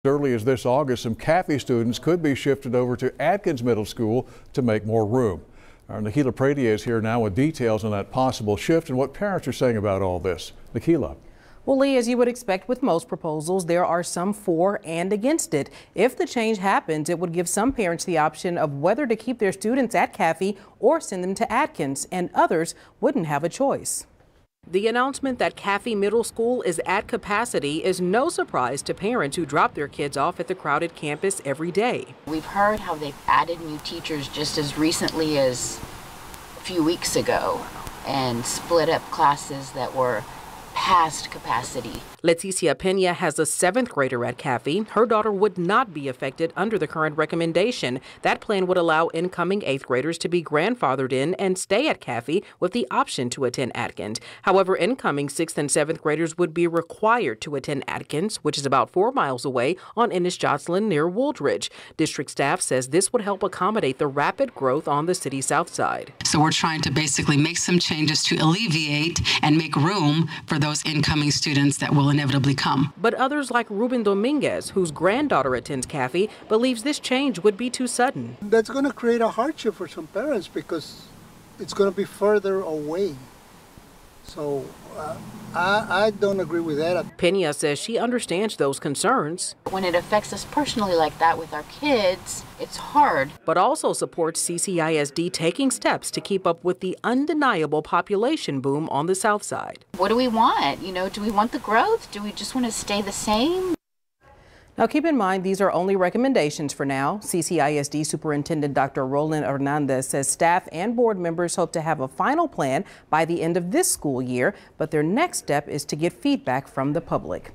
As early as this August, some Kaffie students could be shifted over to Atkins Middle School to make more room. Our Nikila Pradia is here now with details on that possible shift and what parents are saying about all this. Nikila. Well, Lee, as you would expect with most proposals, there are some for and against it. If the change happens, it would give some parents the option of whether to keep their students at Kaffie or send them to Atkins, and others wouldn't have a choice. The announcement that Kaffie Middle School is at capacity is no surprise to parents who drop their kids off at the crowded campus every day. We've heard how they've added new teachers just as recently as a few weeks ago and split up classes that were past capacity. Leticia Pena has a 7th grader at Kaffie. Her daughter would not be affected under the current recommendation. That plan would allow incoming 8th graders to be grandfathered in and stay at Kaffie with the option to attend Atkins. However, incoming 6th and 7th graders would be required to attend Atkins, which is about 4 miles away on Ennis-Jocelyn near Wooldridge. District staff says this would help accommodate the rapid growth on the city's south side. So we're trying to basically make some changes to alleviate and make room for those incoming students that will inevitably come. But others like Ruben Dominguez, whose granddaughter attends Kaffie, believes this change would be too sudden. That's going to create a hardship for some parents because it's going to be further away. So I don't agree with that. Pena says she understands those concerns. When it affects us personally like that with our kids, it's hard. But also supports CCISD taking steps to keep up with the undeniable population boom on the south side. What do we want? You know, do we want the growth? Do we just want to stay the same? Now, keep in mind, these are only recommendations for now. CCISD Superintendent Dr. Roland Hernandez says staff and board members hope to have a final plan by the end of this school year, but their next step is to get feedback from the public.